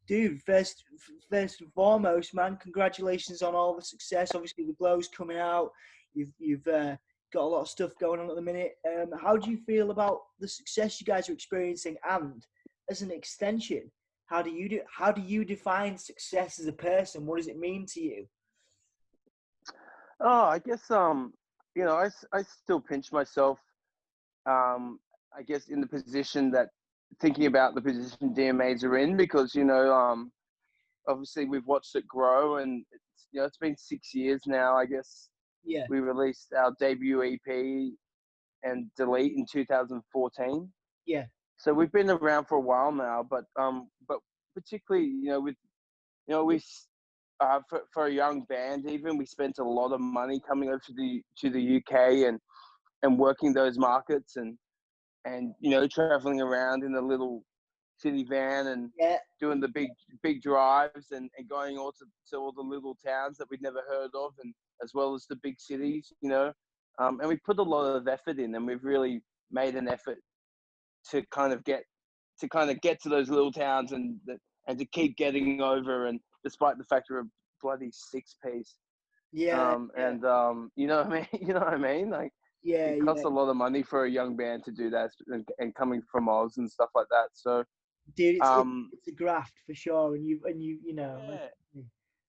Dude, first and foremost, man, congratulations on all the success. Obviously, the Glow's coming out. You've got a lot of stuff going on at the minute. How do you feel about the success you guys are experiencing? And as an extension, how do you define success as a person? What does it mean to you? Oh, I guess I still pinch myself. I guess in the position that thinking about the position DMAs are in, because obviously we've watched it grow, and it's been 6 years now. I guess Yeah, we released our debut EP and Delete in 2014. yeah, So we've been around for a while now, but particularly with we for a young band, even we spent a lot of money coming over to the UK and working those markets, and traveling around in a little city van and yeah, doing the big drives, and going to all the little towns that we'd never heard of, and as well as the big cities, and we put a lot of effort in, and we've really made an effort to kind of get to those little towns, and to keep getting over, and despite the fact we're a bloody 6-piece, yeah, yeah, you know what I mean? You know what I mean? Like, yeah, it yeah. costs a lot of money for a young band to do that, and coming from Oz and stuff like that. So, Dude, um, it's a graft for sure, and you know, like, yeah,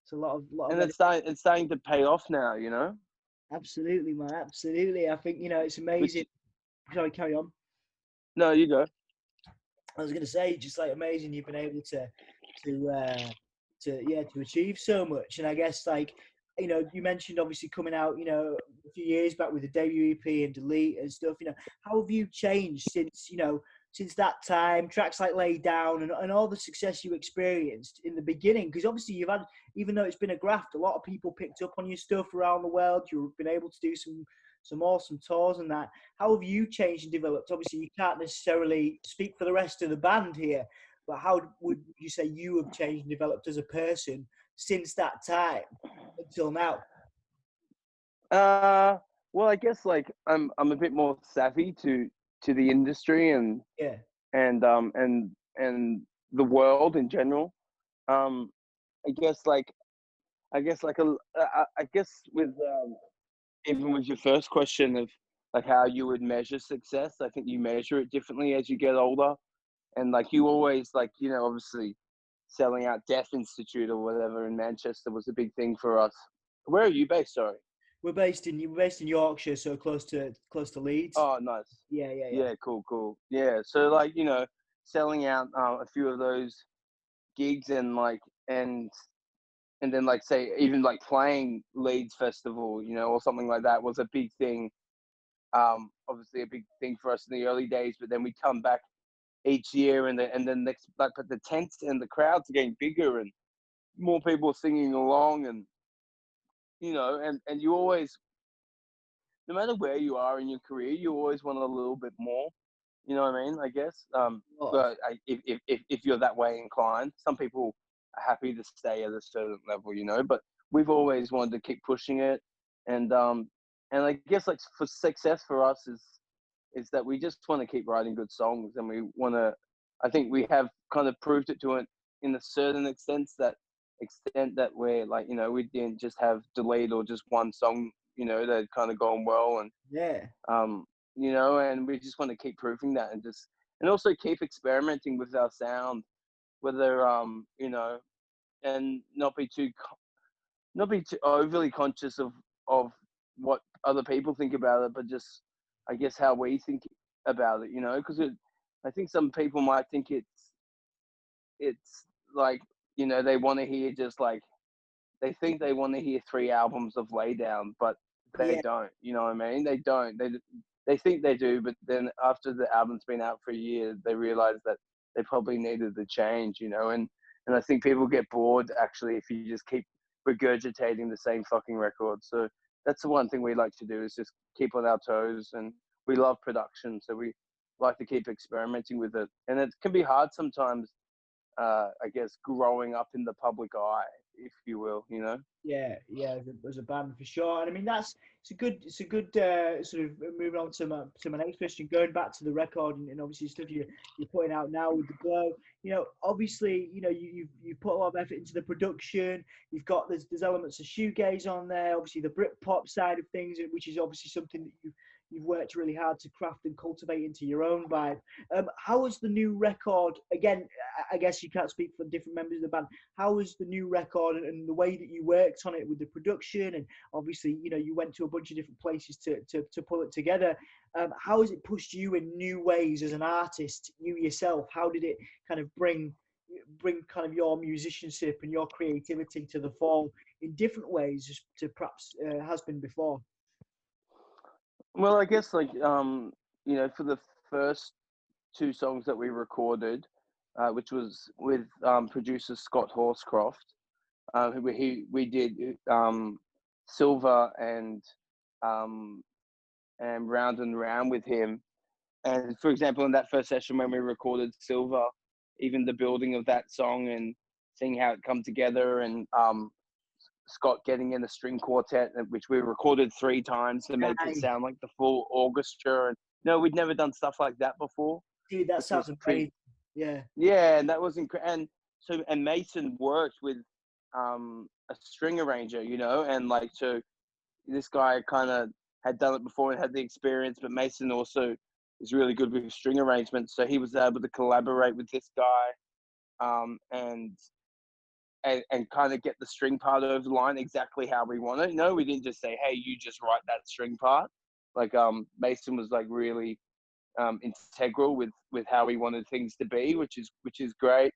it's a lot of and it's starting to pay off now. absolutely, man, absolutely. I think it's amazing. Which Sorry, carry on. no, you go. I was going to say, just like amazing, you've been able to to achieve so much, and I guess like you mentioned obviously coming out a few years back with the debut EP and Delete and stuff. How have you changed since that time? Tracks like Lay Down and all the success you experienced in the beginning, because obviously you've had, even though it's been a graft, a lot of people picked up on your stuff around the world. You've been able to do some awesome tours and that. How have you changed and developed? Obviously, you can't necessarily speak for the rest of the band here, but how would you say you have changed and developed as a person since that time until now? Uh, well, I guess like I'm a bit more savvy to the industry, Yeah, and um and and the world in general. Um, I guess like I guess with even with your first question of like how you would measure success, I think you measure it differently as you get older, and like you always like obviously selling out Deaf Institute or whatever in Manchester was a big thing for us. Where are you based? Sorry. we're based in Yorkshire, so close to Leeds. Oh, nice. Yeah, yeah, yeah. Yeah, cool. Yeah, so like selling out a few of those gigs, and and then like say even like playing Leeds Festival, or something like that was a big thing. Obviously a big thing for us in the early days, but then we come back each year, and then next, like, but the tents and the crowds are getting bigger, and more people are singing along, and and you always, no matter where you are in your career, you always want a little bit more. You know what I mean? I guess. Oh, But if you're that way inclined, some people are happy to stay at a certain level, But we've always wanted to keep pushing it, and I guess like for success for us is that we just want to keep writing good songs, and we want to. I think we have kind of proved it to it in a certain extent that we're like, we didn't just have Delete or just one song, that kind of gone well, yeah, um, and we just want to keep proving that, and also keep experimenting with our sound, whether and not be too overly conscious of what other people think about it, but just I guess how we think about it, because I think some people might think it's like they want to hear just like they think they want to hear 3 albums of Lay Down, but they yeah, don't. You know what I mean? They don't. They think they do, but then after the album's been out for a year, they realize that they probably needed the change. And I think people get bored actually if you just keep regurgitating the same fucking record. So that's the one thing we like to do, is just keep on our toes, and we love production, so we like to keep experimenting with it. And it can be hard sometimes, I guess, growing up in the public eye, if you will, Yeah, yeah, as a band for sure. And I mean, it's a good sort of moving on to my next question. Going back to the record and obviously stuff you're putting out now with the Glow. Obviously, you've put a lot of effort into the production. You've got there's elements of shoegaze on there. Obviously, the Britpop side of things, which is obviously something that you've worked really hard to craft and cultivate into your own vibe. How was the new record? Again, I guess you can't speak for different members of the band. How was the new record and the way that you worked on it with the production? And obviously, you went to a bunch of different places to pull it together. How has it pushed you in new ways as an artist, you yourself? How did it kind of bring kind of your musicianship and your creativity to the fore in different ways to perhaps has been before? Well, I guess for the first two songs that we recorded, which was with producer Scott Horscroft, we did Silver and Round and Round with him. And for example, in that first session when we recorded Silver, even the building of that song and seeing how it come together, and Scott getting in a string quartet, which we recorded 3 times to make it sound like the full orchestra. And no, we'd never done stuff like that before. Dude, that sounds amazing. Yeah. Yeah, and that was incredible. And Mason worked with a string arranger, and so this guy kind of had done it before and had the experience, but Mason also is really good with string arrangements, so he was able to collaborate with this guy, and kind of get the string part over the line exactly how we want it. No, we didn't just say, hey, you just write that string part. Mason was really integral with how we wanted things to be, which is great.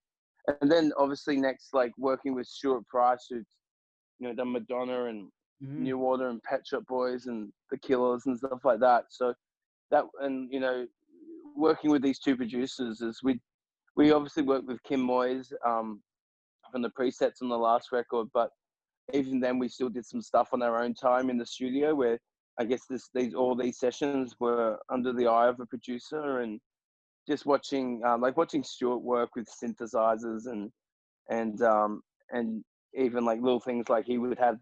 And then obviously next, working with Stuart Price, who's done Madonna and New Order and Pet Shop Boys and The Killers and stuff like that. So that, and working with these two producers, is we obviously worked with Kim Moyes from the presets on the last record, but even then we still did some stuff on our own time in the studio, where I guess all these sessions were under the eye of a producer, and just watching Stuart work with synthesizers and even little things, he would have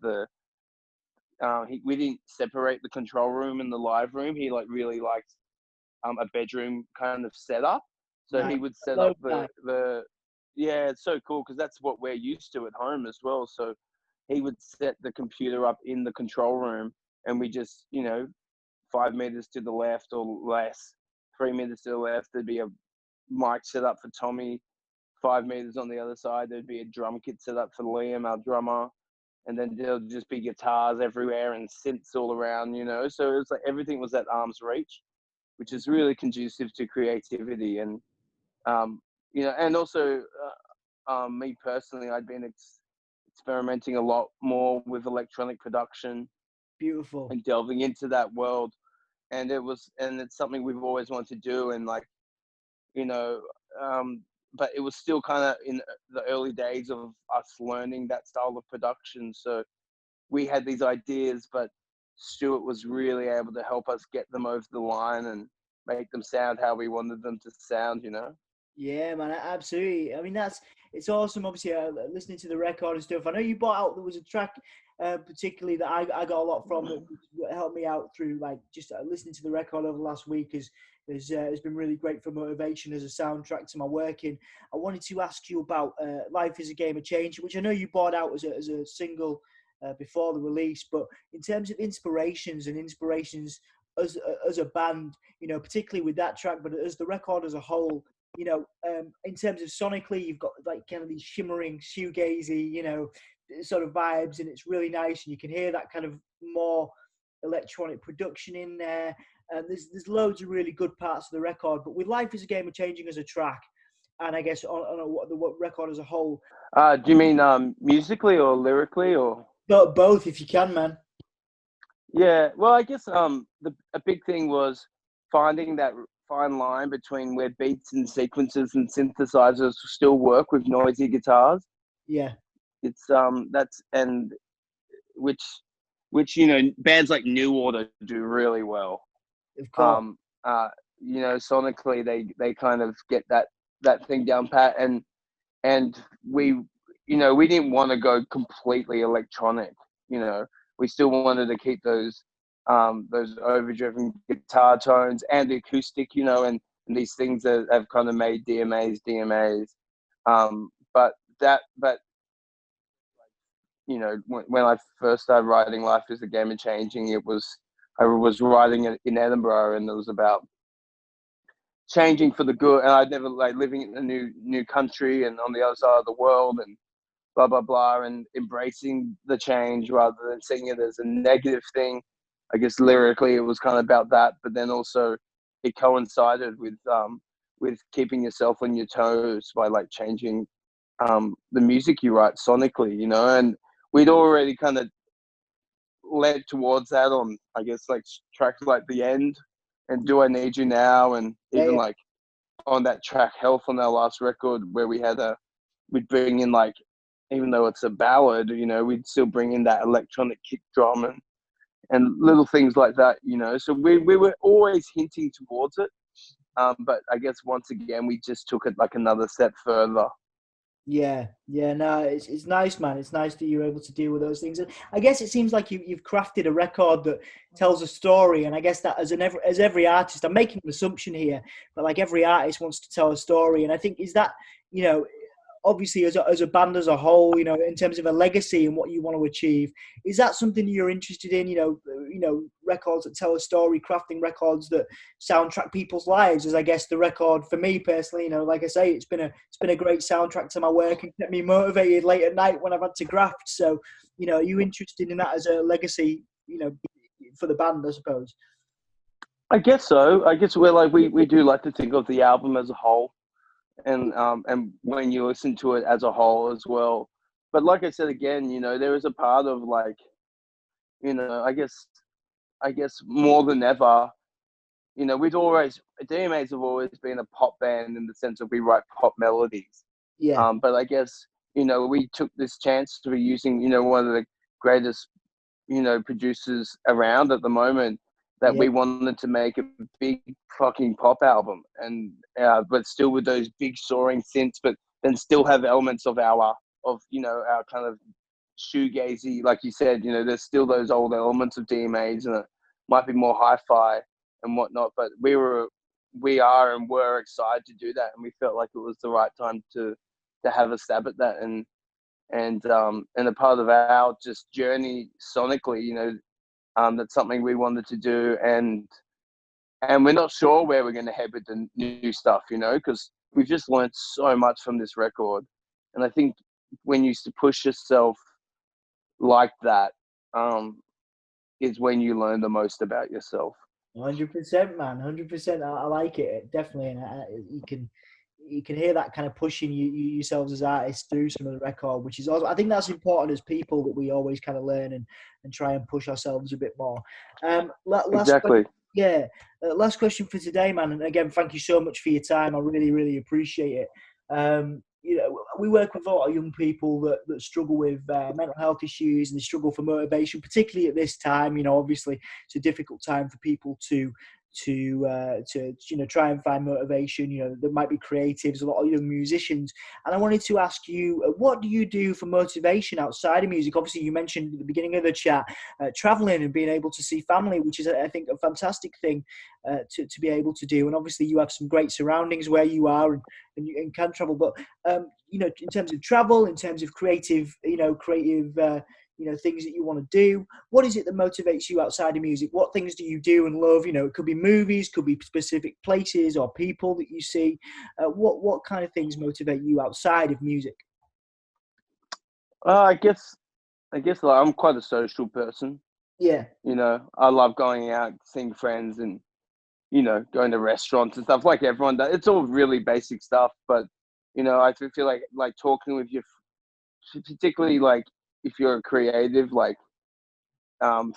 we didn't separate the control room and the live room. He really liked a bedroom kind of setup, so he would set up the yeah, it's so cool because that's what we're used to at home as well. So he would set the computer up in the control room, and we just 5 meters to the left or less, 3 meters to the left, there'd be a mic set up for Tommy. 5 meters on the other side, there'd be a drum kit set up for Liam, our drummer. And then there'll just be guitars everywhere and synths all around, So it was everything was at arm's reach, which is really conducive to creativity. And, and also me personally, I'd been experimenting a lot more with electronic production. Beautiful. And delving into that world. And it's something we've always wanted to do. And but it was still kind of in the early days of us learning that style of production. So we had these ideas, but Stuart was really able to help us get them over the line and make them sound how we wanted them to sound, Yeah, man, absolutely. I mean, it's awesome. Obviously, listening to the record and stuff. I know you brought out, there was a track particularly that I got a lot from that helped me out through just listening to the record over the last week has been really great for motivation as a soundtrack to my working. I wanted to ask you about Life is a Game of Change, which I know you brought out as a single before the release, but in terms of inspirations as a band, particularly with that track, but as the record as a whole, in terms of sonically, you've got kind of these shimmering shoegazy, sort of vibes, and it's really nice, and you can hear that kind of more electronic production in there. And there's loads of really good parts of the record, but with Life is a Game of Changing as a track, and I guess on the record as a whole. Do you mean musically or lyrically or? Both, if you can, man. Yeah, well, I guess a big thing was finding that fine line between where beats and sequences and synthesizers still work with noisy guitars. Yeah, it's that's and which bands like New Order do really well. Of course. Sonically they kind of get that thing down pat, and and we, we didn't want to go completely electronic. We still wanted to keep those overdriven guitar tones and the acoustic, and these things that have kind of made DMAs. But when I first started writing Life is a Game of Changing, I was writing it in Edinburgh, and it was about changing for the good. And I'd never living in a new country and on the other side of the world and blah, blah, blah, and embracing the change rather than seeing it as a negative thing. I guess lyrically it was kind of about that, but then also it coincided with keeping yourself on your toes by changing the music you write sonically, and we'd already kind of led towards that on, I guess, tracks like The End and Do I Need You Now, and even Yeah. on that track Health on our last record, where we'd bring in even though it's a ballad, we'd still bring in that electronic kick drum and little things like that, so we were always hinting towards it, but I guess once again we just took it another step further. Yeah, no, it's nice, man. It's nice that you're able to deal with those things. And I guess it seems like you've crafted a record that tells a story. And I guess that as every artist, I'm making an assumption here, but every artist wants to tell a story. And I think is that, obviously as a band as a whole, in terms of a legacy and what you want to achieve, is that something that you're interested in? Records that tell a story, crafting records that soundtrack people's lives. As I guess the record for me personally, like I say, it's been a great soundtrack to my work and kept me motivated late at night when I've had to graft. So, are you interested in that as a legacy? For the band, I suppose. I guess so. I guess we do like to think of the album as a whole. And when you listen to it as a whole as well. But like I said again, there is a part of I guess more than ever, DMAs have always been a pop band in the sense of we write pop melodies. Yeah. But I guess, we took this chance to be using, one of the greatest, producers around at the moment, that we wanted to make a big fucking pop album, and but still with those big soaring synths, but then still have elements of our kind of shoegazy, like you said, there's still those old elements of DMAs, and it might be more hi-fi and whatnot, but we are and were excited to do that, and we felt like it was the right time to have a stab at that, and a part of our just journey sonically, that's something we wanted to do, and we're not sure where we're going to head with the new stuff, because we've just learned so much from this record, and I think when you push yourself like that, is when you learn the most about yourself. 100%, man. 100%. I like it definitely, and you can hear that kind of pushing yourselves as artists through some of the record, which is also, I think that's important as people, that we always kind of learn and try and push ourselves a bit more. Exactly. Last question for today, man. And again, thank you so much for your time. I really, really appreciate it. We work with a lot of young people that struggle with mental health issues, and they struggle for motivation, particularly at this time. Obviously it's a difficult time for people to try and find motivation. There might be creatives, a lot of young musicians, and I wanted to ask you, what do you do for motivation outside of music? Obviously you mentioned at the beginning of the chat traveling and being able to see family, which is, I think, a fantastic thing to be able to do, and obviously you have some great surroundings where you are, and you can travel, but in terms of travel, in terms of creative things that you want to do, what is it that motivates you outside of music? What things do you do and love? It could be movies, could be specific places or people that you see. What kind of things motivate you outside of music? I guess I'm quite a social person. Yeah. I love going out, seeing friends, and going to restaurants and stuff like everyone does. It's all really basic stuff, but I feel like talking with your, particularly if you're a creative,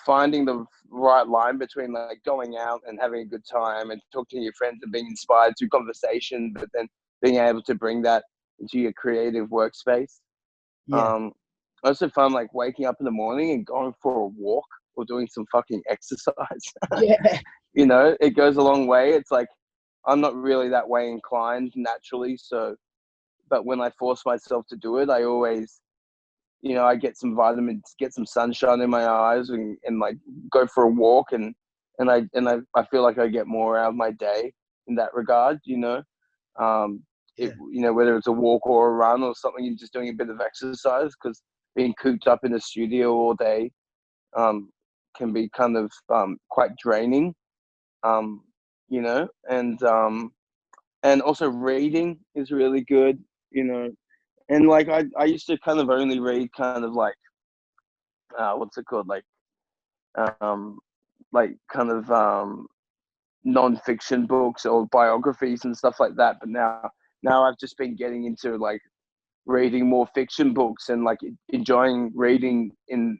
finding the right line between going out and having a good time and talking to your friends and being inspired through conversation, but then being able to bring that into your creative workspace. Yeah. I also find waking up in the morning and going for a walk or doing some fucking exercise. Yeah. It goes a long way. It's I'm not really that way inclined naturally, so but when I force myself to do it, I always, I get some vitamins, get some sunshine in my eyes, and like go for a walk, and I feel like I get more out of my day in that regard. Whether it's a walk or a run or something, you're just doing a bit of exercise, because being cooped up in a studio all day can be kind of quite draining. And also reading is really good. And like I used to kind of only read kind of like what's it called, um kind of non-fiction books or biographies and stuff like that. But now I've just been getting into like reading more fiction books and like enjoying reading in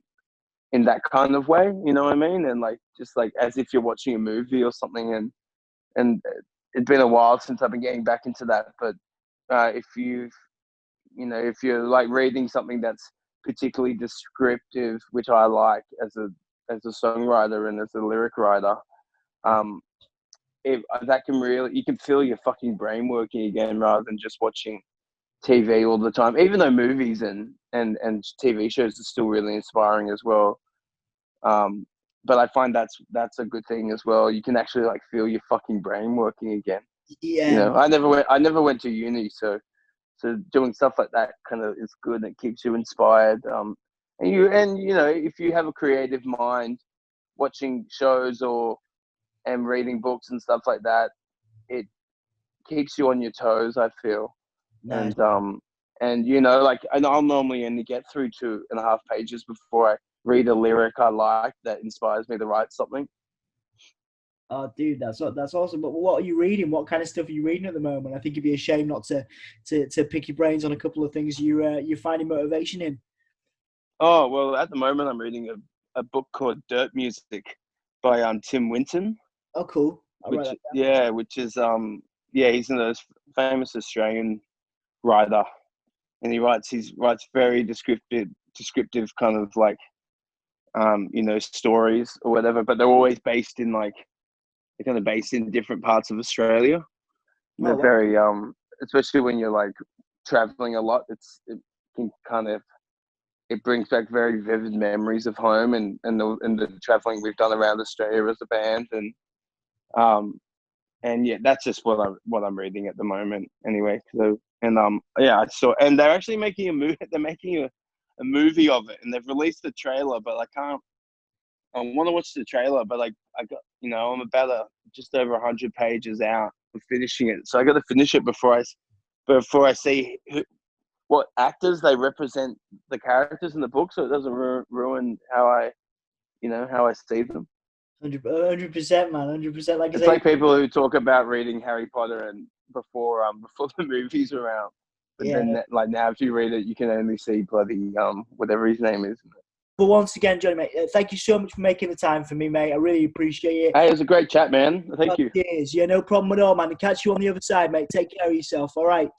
that kind of way, you know what I mean? And like just like as if you're watching a movie or something. And it's been a while since I've been getting back into that. But if you're like reading something that's particularly descriptive, which I like as a songwriter and as a lyric writer, that can really, you can feel your fucking brain working again, rather than just watching TV all the time. Even though movies and TV shows are still really inspiring as well. But I find that's a good thing as well. You can actually like feel your fucking brain working again. Yeah. I never went to uni, so doing stuff like that kind of is good. It keeps you inspired. And if you have a creative mind, watching shows and reading books and stuff like that, it keeps you on your toes, I feel. Nice. And I'll normally only get through 2.5 pages before I read a lyric I like that inspires me to write something. Oh, dude, that's awesome. But what are you reading? What kind of stuff are you reading at the moment? I think it'd be a shame not to pick your brains on a couple of things you're finding motivation in. Oh, well, at the moment I'm reading a book called Dirt Music by Tim Winton. Oh, cool. Which is he's a famous Australian writer, and he writes very descriptive kind of like stories or whatever, but they're always based in different parts of Australia. They're very especially when you're like traveling a lot, it brings back very vivid memories of home and the traveling we've done around Australia as a band. And yeah, that's just what I'm reading at the moment anyway. So I saw, and they're actually making a movie. They're making a movie of it, and they've released the trailer, but I want to watch the trailer, but I'm about just over 100 pages out of finishing it, so I got to finish it before I see what actors they represent the characters in the book, so it doesn't ruin how I see them. 100%, man. 100%. Like it's like people who talk about reading Harry Potter and before the movies are out. But then, like now, if you read it, you can only see bloody whatever his name is. But once again, Johnny, mate, thank you so much for making the time for me, mate. I really appreciate it. Hey, it was a great chat, man. Thank you. Cheers. Yeah, no problem at all, man. Catch you on the other side, mate. Take care of yourself. All right.